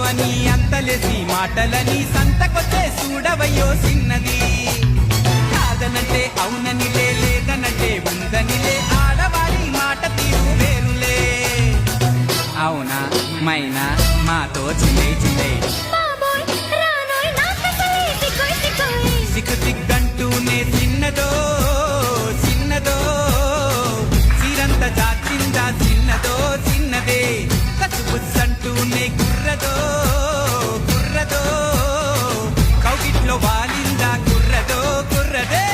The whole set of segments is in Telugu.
అని అంతలేసి మాటలని సంతకొచ్చే చూడవయ్యో చిన్నది. కాదనంటే అవుననిలే, లేదనంటే ఉందనిలే, ఆడవాడి మాట తీరు వేరులే. అవునా మైనా మాతో చిందే చిందే సిగ్గు సిగ్గంటూనే చిన్నదో చిన్నదో, చీరంత జాచిందా చిన్నదో చిన్నదే, కసుబుస్సంటూనే గుర్రదో గుర్రదో, కౌగిట్లో వాలిందా గుర్రదో గుర్రదే.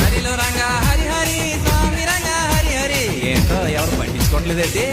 హరిలో రంగా హరి హరి, స్వామి రంగా హరి హరి. ఏంటో ఎవరు పట్టించుకోవట్లేదండి.